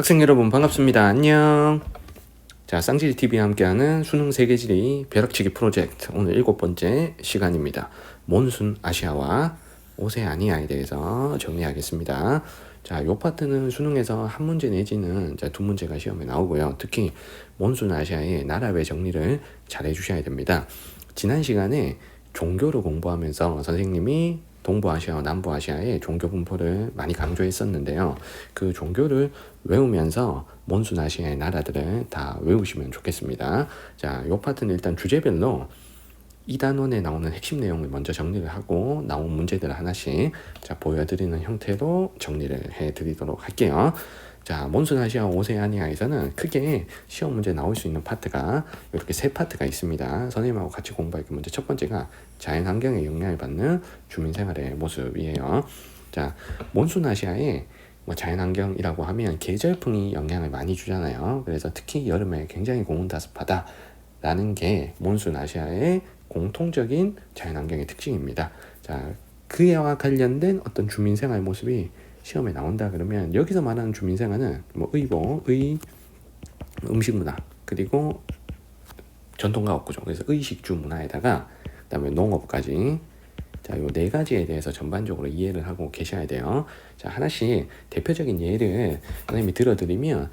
학생 여러분 반갑습니다. 안녕. 자, 쌍지리TV와 함께하는 수능 세계지리 벼락치기 프로젝트 오늘 7번째 시간입니다. 몬순 아시아와 오세아니아에 대해서 정리하겠습니다. 자, 요 파트는 수능에서 한 문제 내지는 두 문제가 시험에 나오고요. 특히 몬순 아시아의 나라별 정리를 잘 해주셔야 됩니다. 지난 시간에 종교를 공부하면서 선생님이 동부아시아와 남부아시아의 종교 분포를 많이 강조했었는데요. 그 종교를 외우면서 몬순 아시아의 나라들을 다 외우시면 좋겠습니다. 자, 이 파트는 일단 주제별로 2단원에 나오는 핵심 내용을 먼저 정리를 하고 나온 문제들을 하나씩 보여드리는 형태로 정리를 해드리도록 할게요. 자, 몬순 아시아 오세아니아에서는 크게 시험 문제 나올 수 있는 파트가 이렇게 세 파트가 있습니다. 선생님하고 같이 공부할 게 먼저 첫 번째가 자연환경에 영향을 받는 주민생활의 모습이에요. 자, 몬순 아시아의 자연환경이라고 하면 계절풍이 영향을 많이 주잖아요. 그래서 특히 여름에 굉장히 고온다습하다라는 게 몬순 아시아의 공통적인 자연환경의 특징입니다. 자, 그와 관련된 어떤 주민생활 모습이 시험에 나온다 그러면 여기서 말하는 주민생활은 의복, 음식 문화, 그리고 전통가옥 구조, 그래서 의식주 문화에다가 그다음에 농업까지, 자, 요 네 가지에 대해서 전반적으로 이해를 하고 계셔야 돼요. 자, 하나씩 대표적인 예를 선생님이 들어드리면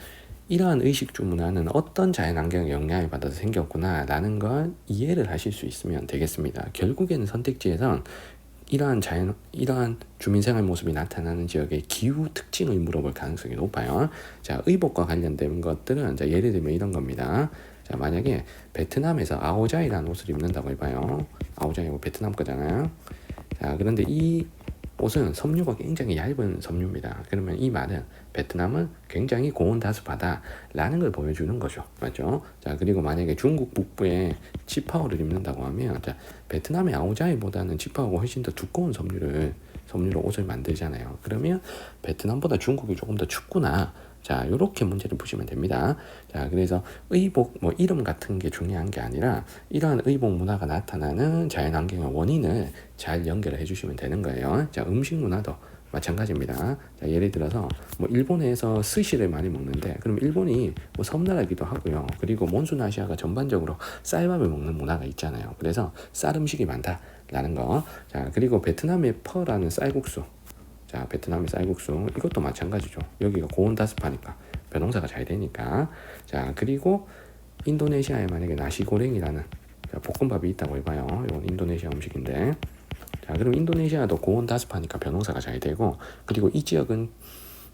이러한 의식주 문화는 어떤 자연환경의 영향을 받아서 생겼구나 라는 걸 이해를 하실 수 있으면 되겠습니다. 결국에는 선택지에선 이러한 주민생활 모습이 나타나는 지역의 기후 특징을 물어볼 가능성이 높아요. 자, 의복과 관련된 것들은 예를 들면 이런 겁니다. 자, 만약에 베트남에서 아오자이라는 옷을 입는다고 해봐요. 아오자이 베트남 거잖아요. 자, 그런데 이 옷은 섬유가 굉장히 얇은 섬유입니다. 그러면 이 말은 베트남은 굉장히 고온다습하다라는 걸 보여주는 거죠. 맞죠? 자, 그리고 만약에 중국 북부에 치파오를 입는다고 하면, 자, 베트남의 아오자이보다는 치파오가 훨씬 더 두꺼운 섬유로 옷을 만들잖아요. 그러면 베트남보다 중국이 조금 더 춥구나. 자, 이렇게 문제를 푸시면 됩니다. 자, 그래서 의복 이름 같은 게 중요한 게 아니라 이러한 의복 문화가 나타나는 자연환경의 원인을 잘 연결을 해주시면 되는 거예요. 자, 음식 문화도 마찬가지입니다. 자, 예를 들어서 일본에서 스시를 많이 먹는데, 그럼 일본이 섬나라기도 하고요. 그리고 몬순 아시아가 전반적으로 쌀밥을 먹는 문화가 있잖아요. 그래서 쌀 음식이 많다라는 거. 자, 그리고 베트남의 퍼라는 쌀국수. 자, 베트남의 쌀국수 이것도 마찬가지죠. 여기가 고온다습하니까 벼농사가 잘 되니까. 자, 그리고 인도네시아에 만약에 나시고랭이라는 볶음밥이 있다고 해봐요. 이건 인도네시아 음식인데, 자, 그럼 인도네시아도 고온다습하니까 벼농사가 잘 되고, 그리고 이 지역은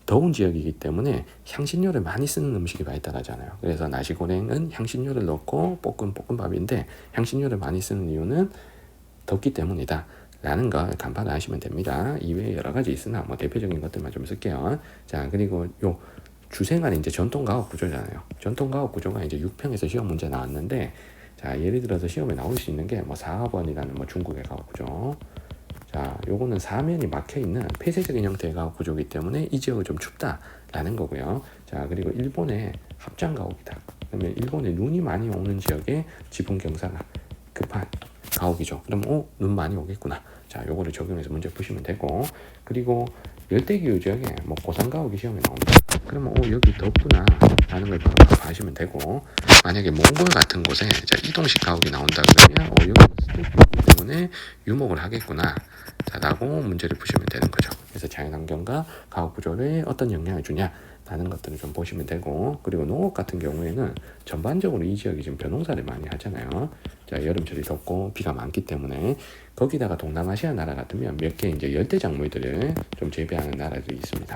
더운 지역이기 때문에 향신료를 많이 쓰는 음식이 발달하잖아요. 그래서 나시고랭은 향신료를 넣고 볶은 볶음밥인데 향신료를 많이 쓰는 이유는 덥기 때문이다 라는 거 간판을 하시면 됩니다. 이외에 여러 가지 있으나 대표적인 것들만 좀 쓸게요. 자, 그리고 요 주생활이 이제 전통가옥 구조잖아요. 전통가옥 구조가 이제 6평에서 시험 문제 나왔는데, 자, 예를 들어서 시험에 나올 수 있는 게 4번이라는 중국의 가옥 구조. 자, 요거는 사면이 막혀 있는 폐쇄적인 형태의 가옥 구조이기 때문에 이 지역은 좀 춥다라는 거고요. 자, 그리고 일본의 합장 가옥이다. 그러면 일본에 눈이 많이 오는 지역에 지붕 경사가 급한 가옥이죠. 그럼 눈 많이 오겠구나. 자, 요거를 적용해서 문제 푸시면 되고, 그리고 열대기후 지역에 고산가옥이 시험에 나온다. 그러면 여기 덥구나 라는 걸 바로 아시면 되고, 만약에 몽골 같은 곳에 이동식 가옥이 나온다 그러면 여기는 스테이크 때문에 유목을 하겠구나 자, 라고 문제를 푸시면 되는 거죠. 그래서 자연환경과 가옥 구조에 어떤 영향을 주냐 라는 것들을 좀 보시면 되고, 그리고 농업 같은 경우에는 전반적으로 이 지역이 지금 벼농사를 많이 하잖아요. 자, 여름철이 덥고 비가 많기 때문에 거기다가 동남아시아 나라 같으면 몇 개 이제 열대작물들을 좀 재배하는 나라들이 있습니다.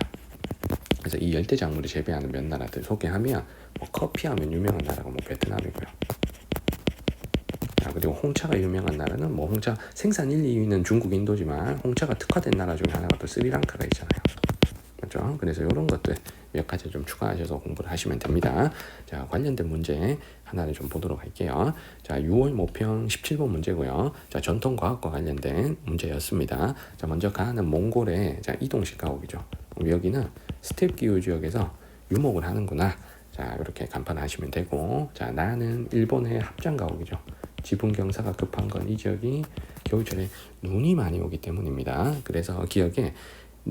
그래서 이 열대작물을 재배하는 몇 나라들 소개하면 커피하면 유명한 나라가 베트남이고요. 자, 그리고 홍차가 유명한 나라는 홍차 생산 1, 2위는 중국, 인도지만 홍차가 특화된 나라 중에 하나가 또 스리랑카가 있잖아요. 맞죠? 그래서 이런 것들 몇 가지 좀 추가하셔서 공부를 하시면 됩니다. 자, 관련된 문제 하나를 좀 보도록 할게요. 자, 6월 모평 17번 문제고요. 자, 전통과학과 관련된 문제였습니다. 자, 먼저 가는 몽골의 이동식 가옥이죠. 여기는 스텝 기후 지역에서 유목을 하는구나. 자, 이렇게 간판하시면 되고, 자, 나는 일본의 합장 가옥이죠. 지붕 경사가 급한 건 이 지역이 겨울철에 눈이 많이 오기 때문입니다. 그래서 기억에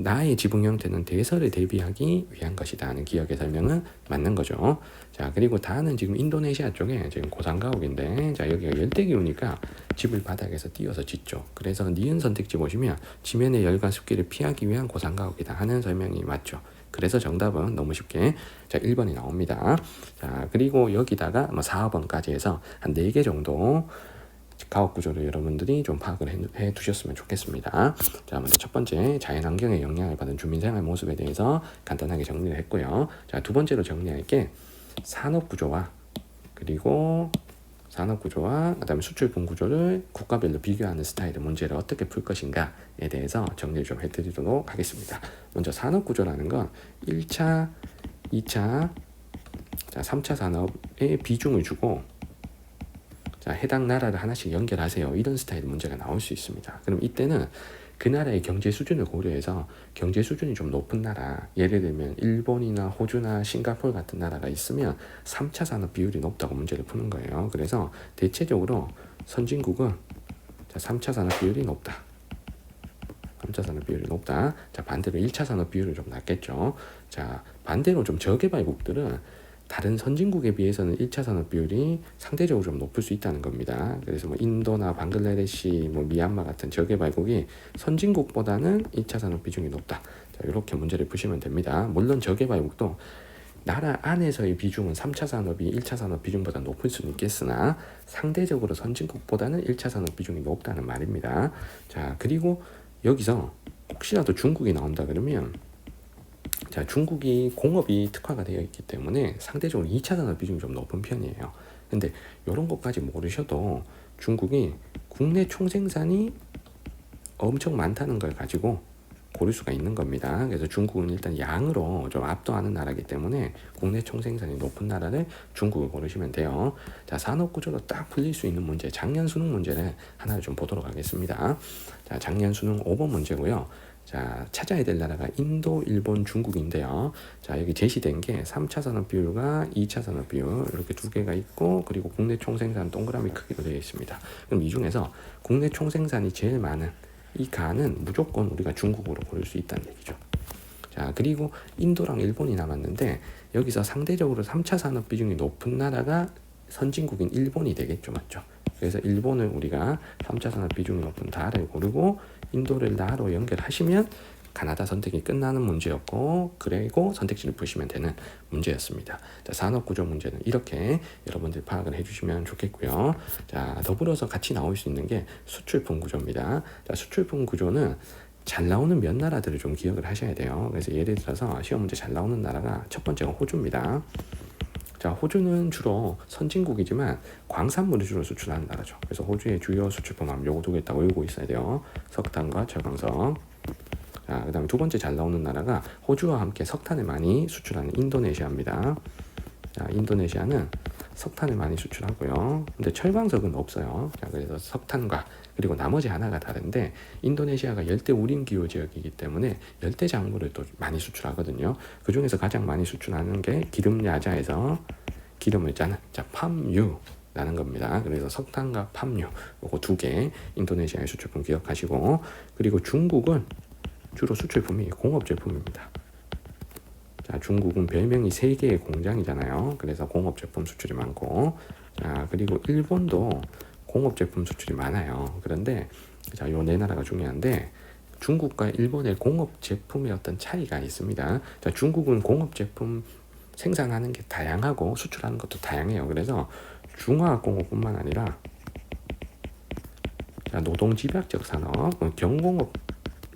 나의 지붕 형태는 대설에 대비하기 위한 것이다 하는 기억의 설명은 맞는 거죠. 자, 그리고 다는 지금 인도네시아 쪽에 지금 고산가옥인데, 자, 여기가 열대기후니까 집을 바닥에서 띄어서 짓죠. 그래서 니은 선택지 보시면 지면의 열과 습기를 피하기 위한 고산가옥이다 하는 설명이 맞죠. 그래서 정답은 너무 쉽게 자 1번이 나옵니다. 자, 그리고 여기다가 4번까지 해서 한 4개 정도 가옥 구조를 여러분들이 좀 파악을 해 두셨으면 좋겠습니다. 자, 먼저 첫 번째, 자연환경에 영향을 받은 주민생활 모습에 대해서 간단하게 정리를 했고요. 자, 두 번째로 정리할 게 산업구조와 그다음에 수출품 구조를 국가별로 비교하는 스타일의 문제를 어떻게 풀 것인가에 대해서 정리를 좀 해드리도록 하겠습니다. 먼저 산업구조라는 건 1차, 2차, 자, 3차 산업의 비중을 주고, 자, 해당 나라를 하나씩 연결하세요. 이런 스타일의 문제가 나올 수 있습니다. 그럼 이때는 그 나라의 경제 수준을 고려해서 경제 수준이 좀 높은 나라, 예를 들면 일본이나 호주나 싱가포르 같은 나라가 있으면 3차 산업 비율이 높다고 문제를 푸는 거예요. 그래서 대체적으로 선진국은 자, 3차 산업 비율이 높다. 3차 산업 비율이 높다. 자, 반대로 1차 산업 비율은 좀 낮겠죠. 자, 반대로 좀 저개발국들은 다른 선진국에 비해서는 1차 산업 비율이 상대적으로 좀 높을 수 있다는 겁니다. 그래서 인도나 방글라데시, 미얀마 같은 저개발국이 선진국보다는 1차 산업 비중이 높다. 자, 이렇게 문제를 푸시면 됩니다. 물론 저개발국도 나라 안에서의 비중은 3차 산업이 1차 산업 비중보다 높을 수는 있겠으나 상대적으로 선진국보다는 1차 산업 비중이 높다는 말입니다. 자, 그리고 여기서 혹시라도 중국이 나온다 그러면, 자, 중국이 공업이 특화가 되어 있기 때문에 상대적으로 2차 산업 비중이 좀 높은 편이에요. 근데 이런 것까지 모르셔도 중국이 국내 총생산이 엄청 많다는 걸 가지고 고를 수가 있는 겁니다. 그래서 중국은 일단 양으로 좀 압도하는 나라이기 때문에 국내 총생산이 높은 나라를 중국을 고르시면 돼요. 자, 산업구조로 딱 풀릴 수 있는 문제, 작년 수능 문제를 하나를 좀 보도록 하겠습니다. 자, 작년 수능 5번 문제고요. 자, 찾아야 될 나라가 인도, 일본, 중국인데요. 자, 여기 제시된 게 3차 산업 비율과 2차 산업 비율 이렇게 두 개가 있고, 그리고 국내 총생산 동그라미 크기로 되어 있습니다. 그럼 이 중에서 국내 총생산이 제일 많은 이 가는 무조건 우리가 중국으로 고를 수 있다는 얘기죠. 자, 그리고 인도랑 일본이 남았는데 여기서 상대적으로 3차 산업 비중이 높은 나라가 선진국인 일본이 되겠죠, 맞죠? 그래서 일본을 우리가 3차 산업 비중이 높은 다를 고르고 인도를 나로 연결하시면 가나다 선택이 끝나는 문제였고, 그리고 선택지를 푸시면 되는 문제였습니다. 자, 산업구조 문제는 이렇게 여러분들 파악을 해주시면 좋겠고요. 자, 더불어서 같이 나올 수 있는 게 수출품 구조입니다. 자, 수출품 구조는 잘 나오는 몇 나라들을 좀 기억을 하셔야 돼요. 그래서 예를 들어서 시험 문제 잘 나오는 나라가 첫 번째가 호주입니다. 자, 호주는 주로 선진국이지만 광산물을 주로 수출하는 나라죠. 그래서 호주의 주요 수출품 하면 요거 두 개 딱 외우고 있어야 돼요. 석탄과 철광석. 자, 그 다음에 두 번째 잘 나오는 나라가 호주와 함께 석탄을 많이 수출하는 인도네시아입니다. 자, 인도네시아는 석탄을 많이 수출하고요. 근데 철광석은 없어요. 자, 그래서 석탄과 그리고 나머지 하나가 다른데, 인도네시아가 열대 우림 기후 지역이기 때문에 열대 작물을 또 많이 수출하거든요. 그 중에서 가장 많이 수출하는 게 기름 야자에서 기름을 짜는, 자, 팜유라는 겁니다. 그래서 석탄과 팜유 요거 두 개 인도네시아의 수출품 기억하시고, 그리고 중국은 주로 수출품이 공업 제품입니다. 자, 중국은 별명이 세계의 공장이잖아요. 그래서 공업 제품 수출이 많고, 자, 그리고 일본도 공업 제품 수출이 많아요. 그런데 자, 요 네 나라가 중요한데 중국과 일본의 공업 제품의 어떤 차이가 있습니다. 자, 중국은 공업 제품 생산하는 게 다양하고 수출하는 것도 다양해요. 그래서 중화학공업뿐만 아니라 자, 노동집약적 산업, 경공업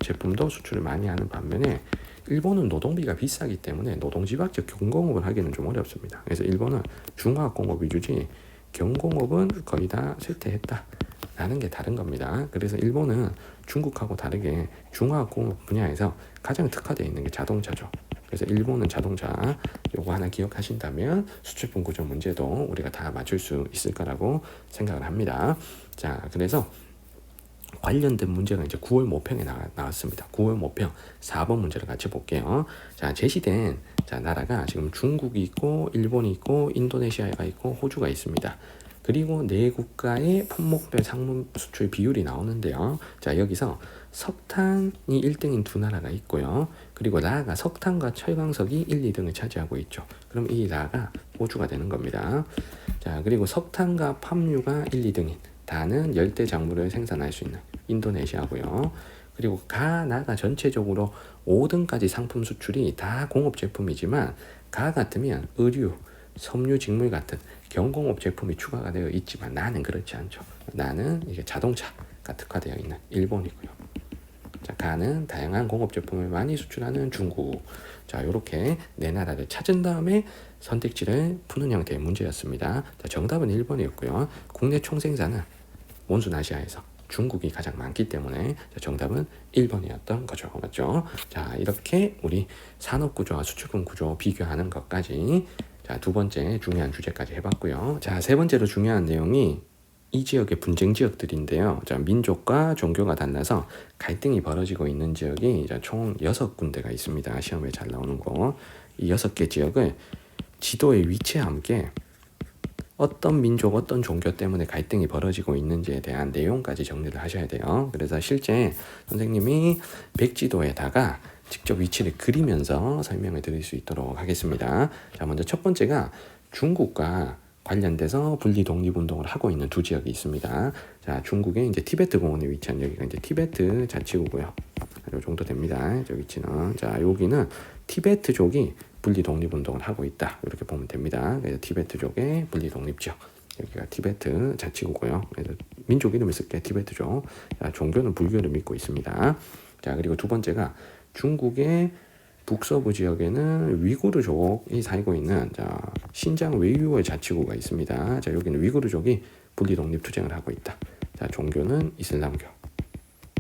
제품도 수출을 많이 하는 반면에 일본은 노동비가 비싸기 때문에 노동집약적 경공업을 하기는 좀 어렵습니다. 그래서 일본은 중화학공업 위주지 경공업은 거의 다 쇠퇴했다 라는 게 다른 겁니다. 그래서 일본은 중국하고 다르게 중화학공업 분야에서 가장 특화되어 있는 게 자동차죠. 그래서 일본은 자동차, 요거 하나 기억하신다면 수출품 구조 문제도 우리가 다 맞출 수 있을 거라고 생각을 합니다. 자, 그래서 관련된 문제가 이제 9월 모평에 나왔습니다. 9월 모평 4번 문제를 같이 볼게요. 자, 제시된 자, 나라가 지금 중국이 있고 일본이 있고 인도네시아가 있고 호주가 있습니다. 그리고 네 국가의 품목별 상품 수출 비율이 나오는데요. 자, 여기서 석탄이 1등인 두 나라가 있고요. 그리고 라가 석탄과 철광석이 1, 2등을 차지하고 있죠. 그럼 이 라가 호주가 되는 겁니다. 자, 그리고 석탄과 팜유가 1, 2등인 다는 열대 작물을 생산할 수 있는 인도네시아고요. 그리고 가나가 전체적으로 5등까지 상품 수출이 다 공업 제품이지만 가 같으면 의류, 섬유, 직물 같은 경공업 제품이 추가가 되어 있지만 나는 그렇지 않죠. 나는 이게 자동차가 특화되어 있는 일본이고요. 자, 가는 다양한 공업 제품을 많이 수출하는 중국. 자, 이렇게 네 나라를 찾은 다음에 선택지를 푸는 형태의 문제였습니다. 자, 정답은 1번이었고요. 국내 총생산은 몬순 아시아에서 중국이 가장 많기 때문에 정답은 1번이었던 거죠. 맞죠? 자, 이렇게 우리 산업구조와 수출품 구조 비교하는 것까지 자, 두 번째 중요한 주제까지 해봤고요. 자, 세 번째로 중요한 내용이 이 지역의 분쟁 지역들인데요. 자, 민족과 종교가 달라서 갈등이 벌어지고 있는 지역이 총 6군데가 있습니다. 시험에 잘 나오는 거. 이 6개 지역을 지도의 위치와 함께 어떤 민족, 어떤 종교 때문에 갈등이 벌어지고 있는지에 대한 내용까지 정리를 하셔야 돼요. 그래서 실제 선생님이 백지도에다가 직접 위치를 그리면서 설명을 드릴 수 있도록 하겠습니다. 자, 먼저 첫 번째가 중국과 관련돼서 분리 독립운동을 하고 있는 두 지역이 있습니다. 자, 중국의 이제 티베트 공원에 위치한 여기가 이제 티베트 자치구고요. 이 정도 됩니다. 저 위치는. 자, 여기는 티베트족이 분리 독립운동을 하고 있다. 이렇게 보면 됩니다. 그래서 티베트족의 분리 독립지역. 여기가 티베트 자치구고요. 그래서 민족 이름을 쓸게 티베트족. 자, 종교는 불교를 믿고 있습니다. 자, 그리고 두 번째가 중국의 북서부 지역에는 위구르족이 살고 있는 자, 신장 외유월 자치구가 있습니다. 자, 여기는 위구르족이 분리 독립 투쟁을 하고 있다. 자, 종교는 이슬람교.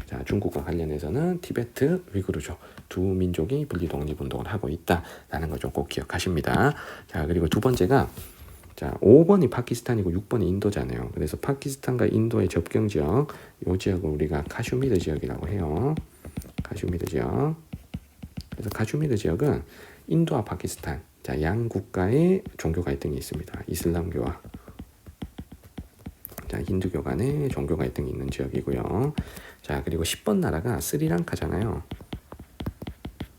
자, 중국과 관련해서는 티베트, 위구르족 두 민족이 분리 독립 운동을 하고 있다라는 걸 좀 꼭 기억하십니다. 자, 그리고 두 번째가 자, 5번이 파키스탄이고 6번이 인도잖아요. 그래서 파키스탄과 인도의 접경 지역, 이 지역을 우리가 카슈미르 지역이라고 해요. 카슈미르 지역. 그래서 카슈미르 지역은 인도와 파키스탄, 자, 양 국가의 종교 갈등이 있습니다. 이슬람교와 자, 힌두교 간의 종교 갈등이 있는 지역이고요. 자, 그리고 10번 나라가 스리랑카잖아요.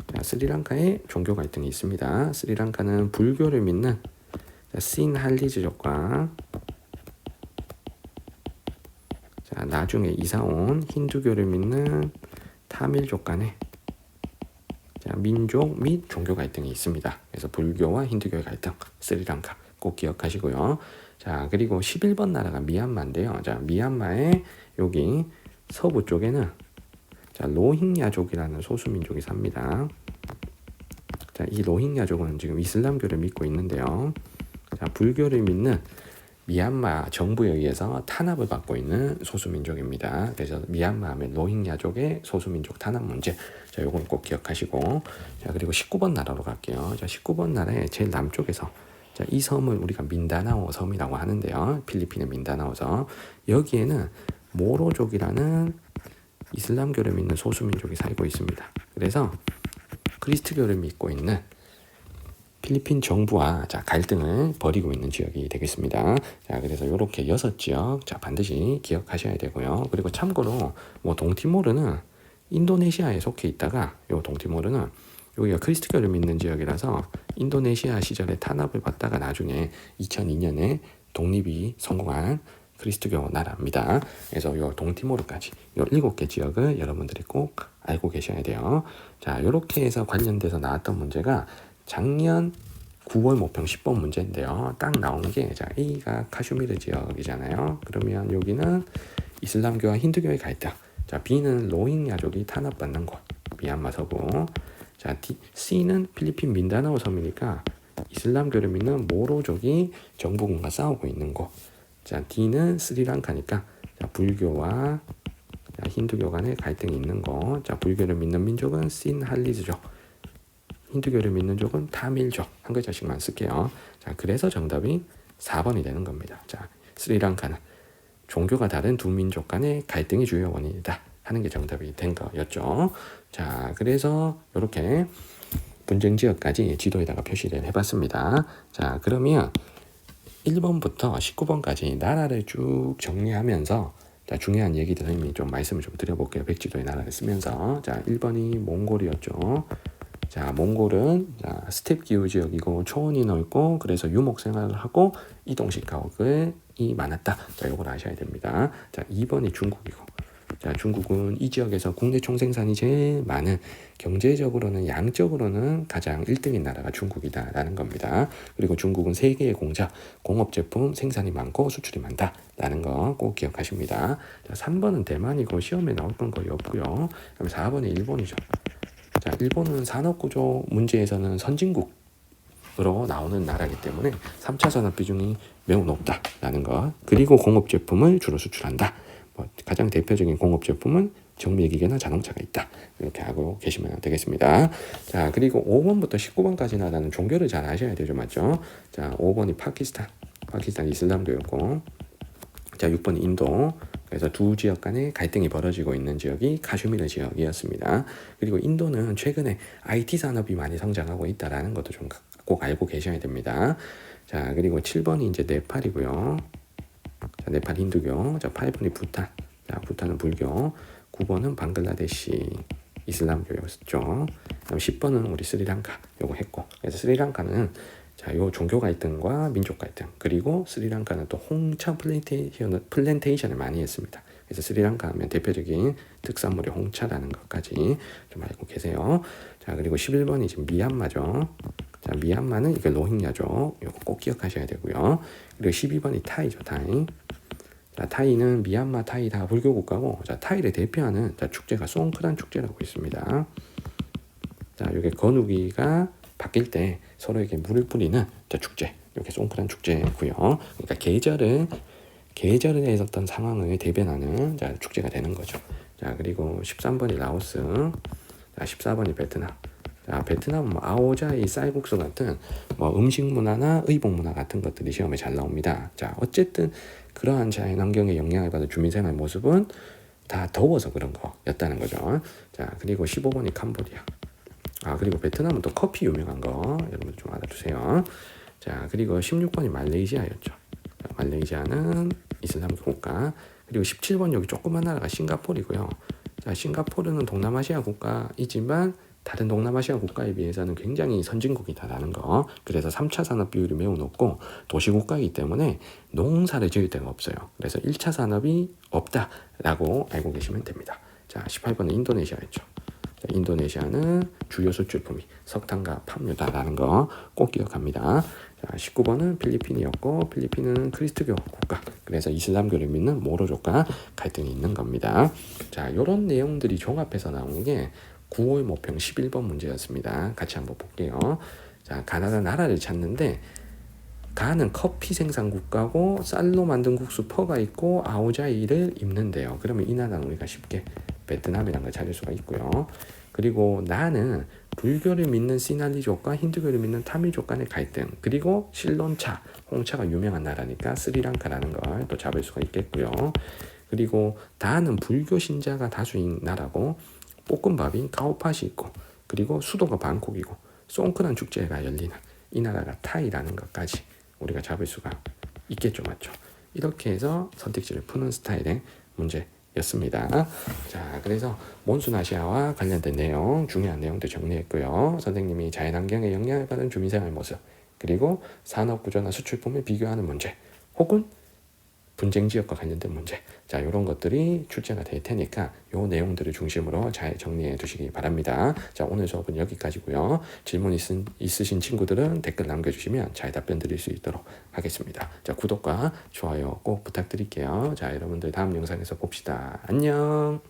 자, 스리랑카에 종교 갈등이 있습니다. 스리랑카는 불교를 믿는 신할리즈족과 자, 나중에 이사온 힌두교를 믿는 타밀족 간의 자, 민족 및 종교 갈등이 있습니다. 그래서 불교와 힌두교의 갈등, 스리랑카 꼭 기억하시고요. 자, 그리고 11번 나라가 미얀마인데요. 자, 미얀마의 여기 서부 쪽에는 자, 로힝야족이라는 소수민족이 삽니다. 자, 이 로힝야족은 지금 이슬람교를 믿고 있는데요. 자, 불교를 믿는 미얀마 정부에 의해서 탄압을 받고 있는 소수민족입니다. 그래서 미얀마 하면 로힝야족의 소수민족 탄압 문제. 자, 요건 꼭 기억하시고. 자, 그리고 19번 나라로 갈게요. 자, 19번 나라의 제일 남쪽에서 자, 이 섬을 우리가 민다나오 섬이라고 하는데요. 필리핀의 민다나오 섬. 여기에는 모로족이라는 이슬람교를 믿는 소수민족이 살고 있습니다. 그래서 그리스도교를 믿고 있는 필리핀 정부와 자, 갈등을 벌이고 있는 지역이 되겠습니다. 자, 그래서 이렇게 6지역 자, 반드시 기억하셔야 되고요. 그리고 참고로 뭐 동티모르는 인도네시아에 속해 있다가 요 동티모르는 여기가 그리스도교를 믿는 지역이라서 인도네시아 시절에 탄압을 받다가 나중에 2002년에 독립이 성공한 그리스도교 나라입니다. 그래서 요 동티모르까지 요 7개 지역을 여러분들이 꼭 알고 계셔야 돼요. 자, 이렇게 해서 관련돼서 나왔던 문제가 작년 9월 모평 10번 문제인데요. 딱 나온 게 자, A가 카슈미르 지역이잖아요. 그러면 여기는 이슬람교와 힌두교의 갈등. 자, B는 로힝야족이 탄압받는 곳. 미얀마 서부. 자, C는 필리핀 민다나오 섬이니까 이슬람교를 믿는 모로족이 정부군과 싸우고 있는 곳. 자, D는 스리랑카니까 자, 불교와 자, 힌두교 간의 갈등이 있는 거. 자, 불교를 믿는 민족은 신할리즈족, 힌두교를 믿는 족은 타밀족. 한 글자씩만 쓸게요. 자, 그래서 정답이 4번이 되는 겁니다. 자, 스리랑카는 종교가 다른 두 민족 간의 갈등이 주요 원인이다 하는 게 정답이 된 거였죠. 자, 그래서 이렇게 분쟁 지역까지 지도에다가 표시를 해봤습니다. 자, 그러면 1번부터 19번까지 나라를 쭉 정리하면서 자, 중요한 얘기들 이미 좀 말씀을 좀 드려볼게요. 백지도의 나라를 쓰면서. 자, 1번이 몽골이었죠. 자, 몽골은 자, 스텝 기후 지역이고 초원이 넓고 그래서 유목 생활을 하고 이동식 가옥이 많았다. 자, 요걸 아셔야 됩니다. 자, 2번이 중국이고. 자, 중국은 이 지역에서 국내 총생산이 제일 많은 경제적으로는 양적으로는 가장 1등인 나라가 중국이다라는 겁니다. 그리고 중국은 세계의 공자, 공업제품 생산이 많고 수출이 많다라는 거 꼭 기억하십니다. 자, 3번은 대만이고 시험에 나올 건 거의 없고요. 그럼 4번은 일본이죠. 자, 일본은 산업구조 문제에서는 선진국으로 나오는 나라이기 때문에 3차 산업 비중이 매우 높다라는 것. 그리고 공업 제품을 주로 수출한다. 가장 대표적인 공업 제품은 정밀기계나 자동차가 있다. 이렇게 하고 계시면 되겠습니다. 자, 그리고 5번부터 19번까지 나라는 종교를 잘 아셔야 되죠, 맞죠? 자, 5번이 파키스탄 이슬람교였고, 자, 6번이 인도. 그래서 두 지역 간에 갈등이 벌어지고 있는 지역이 카슈미르 지역이었습니다. 그리고 인도는 최근에 IT 산업이 많이 성장하고 있다라는 것도 좀 꼭 알고 계셔야 됩니다. 자, 그리고 7번이 이제 네팔이고요. 자, 네팔 힌두교. 자, 8번이 부탄. 자, 부탄은 불교. 9번은 방글라데시 이슬람교였죠. 그다음 10번은 우리 스리랑카 요거 했고. 그래서 스리랑카는 자, 요 종교 갈등과 민족 갈등. 그리고 스리랑카는 또 홍차 플랜테이션을 많이 했습니다. 그래서 스리랑카 하면 대표적인 특산물이 홍차라는 것까지 좀 알고 계세요. 자, 그리고 11번이 지금 미얀마죠. 자, 미얀마는 이게 로힝야죠. 이거 꼭 기억하셔야 되고요. 그리고 12번이 타이죠, 타이. 자, 타이는 미얀마, 타이 다 불교 국가고, 자, 타이를 대표하는 자, 축제가 송크란 축제라고 있습니다. 자, 이게 건우기가 바뀔 때 서로에게 물을 뿌리는 자, 축제. 이게 송크란 축제고요. 그러니까 계절에 있었던 상황을 대변하는 자, 축제가 되는 거죠. 자, 그리고 13번이 라오스. 자, 14번이 베트남. 자, 베트남은 아오자이 쌀국수 같은 음식 문화나 의복 문화 같은 것들이 시험에 잘 나옵니다. 자, 어쨌든 그러한 자연 환경에 영향을 받은 주민생활 모습은 다 더워서 그런 거였다는 거죠. 자, 그리고 15번이 캄보디아. 아, 그리고 베트남은 또 커피 유명한 거 여러분 좀 알아두세요. 자, 그리고 16번이 말레이시아였죠. 자, 말레이시아는 이슬람 국가. 그리고 17번 여기 조그만 나라가 싱가포르이고요. 자, 싱가포르는 동남아시아 국가이지만 다른 동남아시아 국가에 비해서는 굉장히 선진국이다라는 거. 그래서 3차 산업 비율이 매우 높고 도시국가이기 때문에 농사를 지을 데가 없어요. 그래서 1차 산업이 없다라고 알고 계시면 됩니다. 자, 18번은 인도네시아였죠. 자, 인도네시아는 주요 수출품이 석탄과 팜유다라는 거 꼭 기억합니다. 자, 19번은 필리핀이었고 필리핀은 크리스트교 국가. 그래서 이슬람교를 믿는 모로족과 갈등이 있는 겁니다. 자, 이런 내용들이 종합해서 나오는 게 9월 모평 11번 문제였습니다. 같이 한번 볼게요. 자, 가나다 나라를 찾는데 가는 커피 생산 국가고 쌀로 만든 국수 퍼가 있고 아오자이를 입는데요. 그러면 이 나라는 우리가 쉽게 베트남이라는 걸 찾을 수가 있고요. 그리고 나는 불교를 믿는 시날리족과 힌두교를 믿는 타밀족 간의 갈등. 그리고 실론차, 홍차가 유명한 나라니까 스리랑카라는 걸 또 잡을 수가 있겠고요. 그리고 다는 불교 신자가 다수인 나라고 볶음밥이 가오팟이 있고 그리고 수도가 방콕이고 송크란 축제가 열리는 이 나라가 타이라는 것까지 우리가 잡을 수가 있겠죠, 맞죠? 이렇게 해서 선택지를 푸는 스타일의 문제였습니다. 자, 그래서 몬순 아시아와 관련된 내용, 중요한 내용들 정리했고요. 선생님이 자연환경에 영향을 받은 주민생활 모습, 그리고 산업구조나 수출품을 비교하는 문제, 혹은 분쟁 지역과 관련된 문제. 자, 이런 것들이 출제가 될 테니까 이 내용들을 중심으로 잘 정리해 두시기 바랍니다. 자, 오늘 수업은 여기까지고요. 질문 있으신 친구들은 댓글 남겨주시면 잘 답변 드릴 수 있도록 하겠습니다. 자, 구독과 좋아요 꼭 부탁드릴게요. 자, 여러분들 다음 영상에서 봅시다. 안녕.